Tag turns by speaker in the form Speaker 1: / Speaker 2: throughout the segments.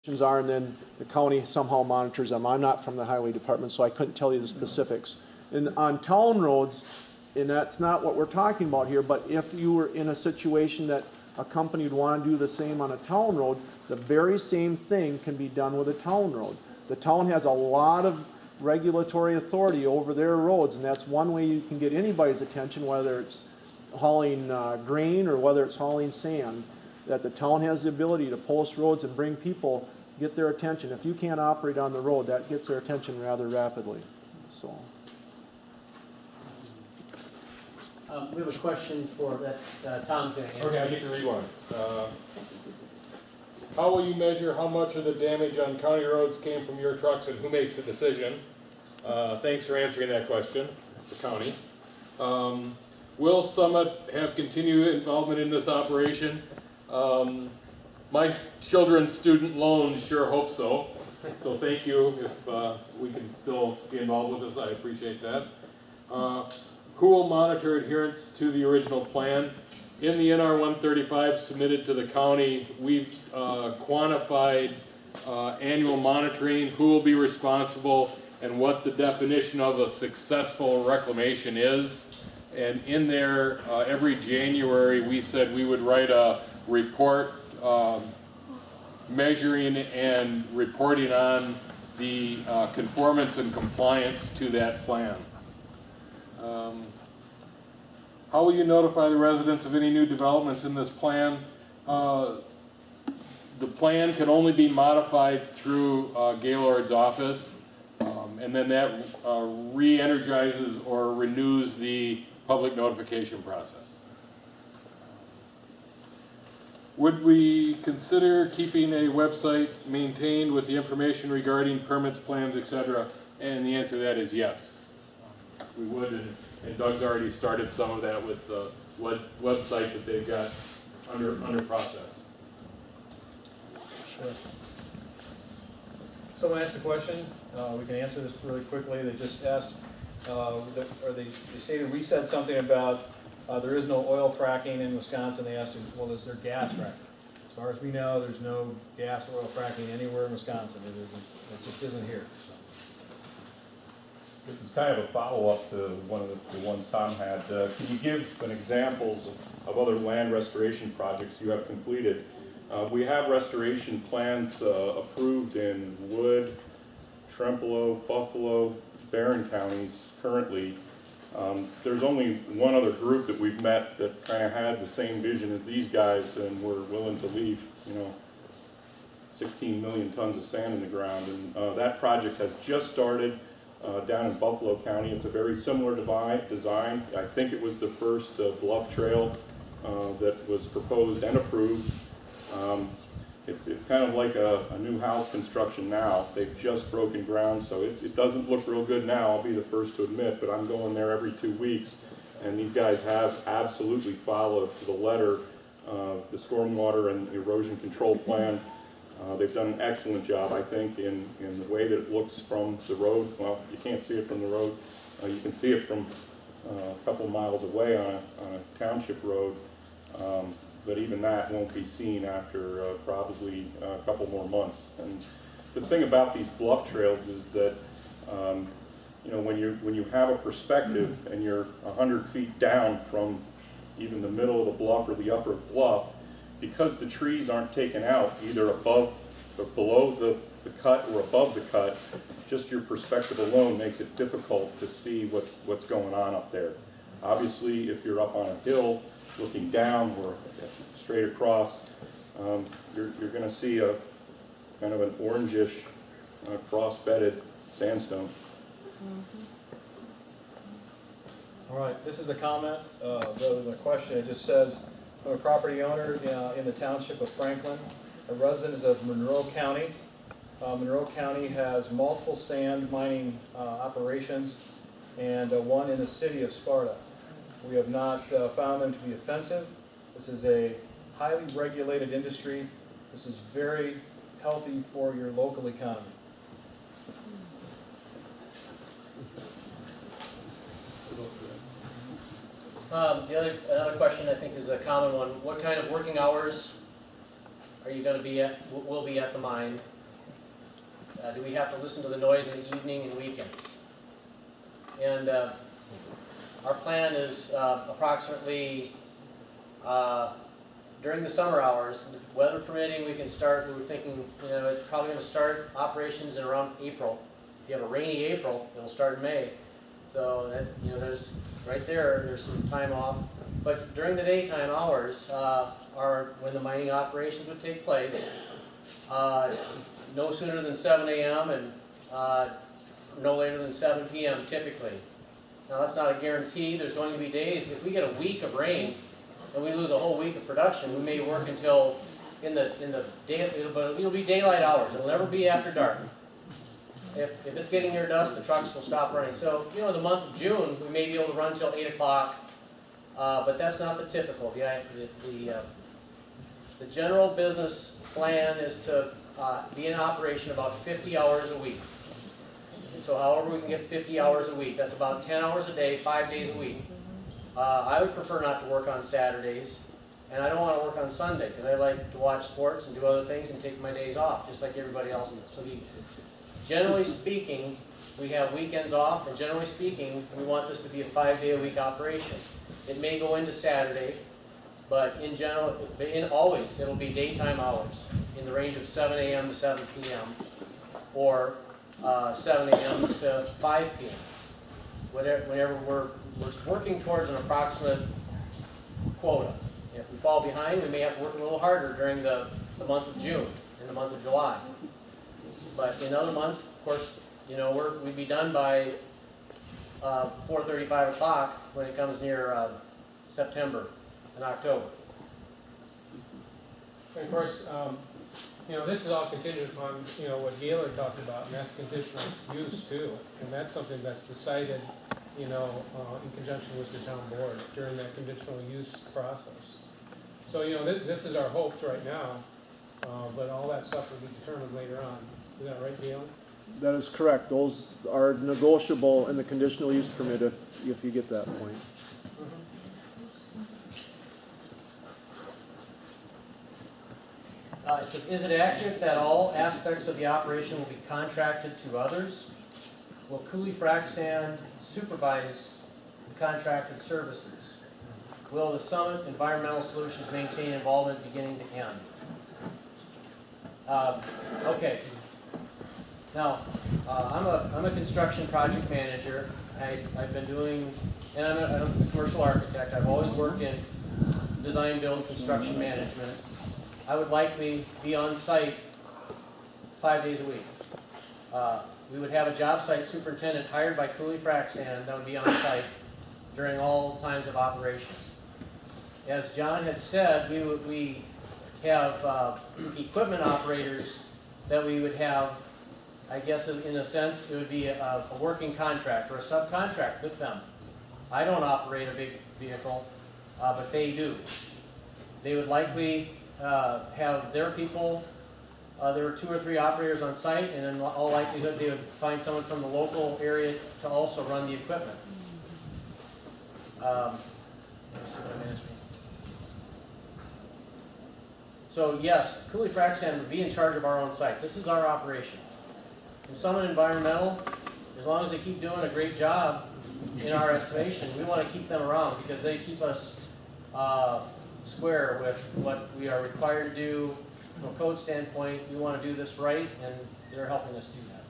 Speaker 1: are, and then the county somehow monitors them. I'm not from the highway department, so I couldn't tell you the specifics. And on town roads, and that's not what we're talking about here, but if you were in a situation that a company would want to do the same on a town road, the very same thing can be done with a town road. The town has a lot of regulatory authority over their roads, and that's one way you can get anybody's attention, whether it's hauling grain or whether it's hauling sand, that the town has the ability to post roads and bring people, get their attention. If you can't operate on the road, that gets their attention rather rapidly. So.
Speaker 2: We have a question for that Tom's going to answer.
Speaker 3: Okay, I get to read one. How will you measure how much of the damage on county roads came from your trucks, and who makes the decision? Thanks for answering that question, the county. Will Summit have continued involvement in this operation? My children's student loans sure hope so. So thank you if we can still be involved with this. I appreciate that. Who will monitor adherence to the original plan? In the NR 135 submitted to the county, we've quantified annual monitoring, who will be responsible, and what the definition of a successful reclamation is. And in there, every January, we said we would write a report measuring and reporting on the conformance and compliance to that plan. How will you notify the residents of any new developments in this plan? The plan can only be modified through Gaylord's office, and then that re-energizes or renews the public notification process. Would we consider keeping a website maintained with the information regarding permits, plans, etc.? And the answer to that is yes. We would, and Doug's already started some of that with the website that they've got under process.
Speaker 4: Sure. Someone asked a question. We can answer this really quickly. They just asked, they stated we said something about there is no oil fracking in Wisconsin. They asked, well, is there gas fracking? As far as we know, there's no gas or oil fracking anywhere in Wisconsin. It isn't. It just isn't here. So.
Speaker 5: This is kind of a follow-up to one of the ones Tom had. Can you give an examples of other land restoration projects you have completed? We have restoration plans approved in Wood, Trempealeau, Buffalo, Barron counties currently. There's only one other group that we've met that kind of had the same vision as these guys and were willing to leave, 16 million tons of sand in the ground. And that project has just started. Down in Buffalo County. It's a very similar design. I think it was the first bluff trail that was proposed and approved. It's kind of like a new house construction now. They've just broken ground, so it doesn't look real good now, I'll be the first to admit, but I'm going there every 2 weeks, and these guys have absolutely followed to the letter the stormwater and erosion control plan. They've done an excellent job, I think, in the way that it looks from the road. Well, you can't see it from the road. You can see it from a couple miles away on a township road, but even that won't be seen after probably a couple more months. And the thing about these bluff trails is that when you have a perspective and you're 100 feet down from even the middle of the bluff or the upper bluff, because the trees aren't taken out either above or below the cut or above the cut, just your perspective alone makes it difficult to see what's going on up there. Obviously, if you're up on a hill looking down or straight across, you're going to see a kind of an orangish cross-bedded sandstone.
Speaker 4: All right, this is a comment rather than a question. It just says, I'm a property owner in the township of Franklin, a resident of Monroe County. Monroe County has multiple sand mining operations and one in the city of Sparta. We have not found them to be offensive. This is a highly regulated industry. This is very healthy for your local economy.
Speaker 2: Another question I think is a common one. What kind of working hours are you going to be at? Will be at the mine? Do we have to listen to the noise in the evening and weekends? And our plan is approximately during the summer hours, weather permitting, we can start, we were thinking, it's probably going to start operations in around April. If you have a rainy April, it'll start in May. So that, there's right there's some time off. But during the daytime hours are when the mining operations would take place. No sooner than 7 a.m. and no later than 7 p.m. typically. Now that's not a guarantee. There's going to be days, if we get a week of rain and we lose a whole week of production, we may work until in the day, it'll be daylight hours. It'll never be after dark. If it's getting near dusk, the trucks will stop running. So, the month of June, we may be able to run until 8 o'clock, but that's not the typical. The general business plan is to be in operation about 50 hours a week. And so however we can get 50 hours a week, that's about 10 hours a day, 5 days a week. I would prefer not to work on Saturdays, and I don't want to work on Sunday, because I like to watch sports and do other things and take my days off, just like everybody else does. So generally speaking, we have weekends off, and generally speaking, we want this to be a 5-day-a-week operation. It may go into Saturday, but in general, always, it'll be daytime hours in the range of 7 a.m. to 7 p.m. or 7 a.m. to 5 p.m. Whenever we're working towards an approximate quota. If we fall behind, we may have to work a little harder during the month of June and the month of July. But in other months, of course, we'd be done by 4:30, 5 o'clock when it comes near September and October.
Speaker 6: And of course, this is all contingent upon, what Gaylor talked about, and that's conditional use too. And that's something that's decided, in conjunction with the town board during that conditional use process. So, this is our hopes right now, but all that stuff will be determined later on. Is that right, Gaylor?
Speaker 1: That is correct. Those are negotiable in the conditional use permit if you get that point.
Speaker 2: It says, is it accurate that all aspects of the operation will be contracted to others? Will Coulee Frac Sand supervise the contracted services? Will the Summit Environmental Solutions maintain involvement beginning to end? Okay. Now, I'm a construction project manager. I've been doing, and I'm a commercial architect. I've always worked in design, build, construction management. I would likely be on site 5 days a week. We would have a job site superintendent hired by Coulee Frac Sand that would be on site during all times of operations. As John had said, we have equipment operators that we would have, I guess in a sense, it would be a working contract or a subcontract with them. I don't operate a big vehicle, but they do. They would likely have their people, there were 2 or 3 operators on site, and in all likelihood they would find someone from the local area to also run the equipment. Let me see what I'm answering. So yes, Coulee Frac Sand would be in charge of our own site. This is our operation. And Summit Environmental, as long as they keep doing a great job in our estimation, we want to keep them around because they keep us square with what we are required to do from a code standpoint. We want to do this right, and they're helping us do that.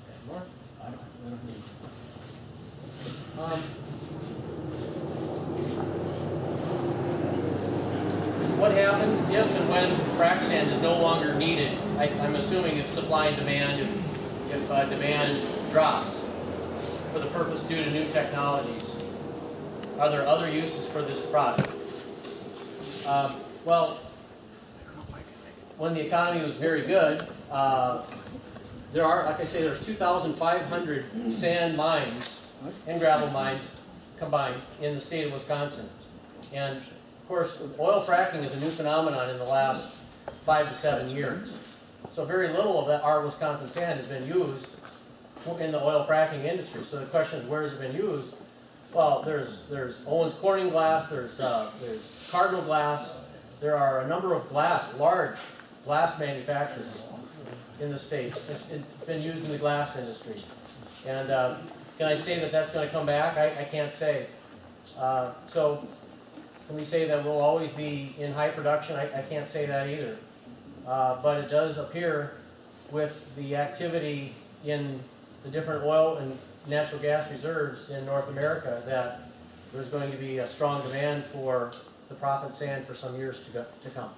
Speaker 2: Okay, more? I don't need. What happens if and when frac sand is no longer needed? I'm assuming if supply and demand, if demand drops for the purpose due to new technologies. Are there other uses for this product? Well, when the economy was very good, there are, like I say, there's 2,500 sand mines and gravel mines combined in the state of Wisconsin. And of course, oil fracking is a new phenomenon in the last 5 to 7 years. So very little of our Wisconsin sand has been used in the oil fracking industry. So the question is, where has it been used? Well, there's Owens Corning glass, there's Cardinal glass, there are a number of large glass manufacturers in the state. It's been used in the glass industry. And can I say that that's going to come back? I can't say. So can we say that we'll always be in high production? I can't say that either. But it does appear with the activity in the different oil and natural gas reserves in North America that there's going to be a strong demand for the proppant sand for some years to come.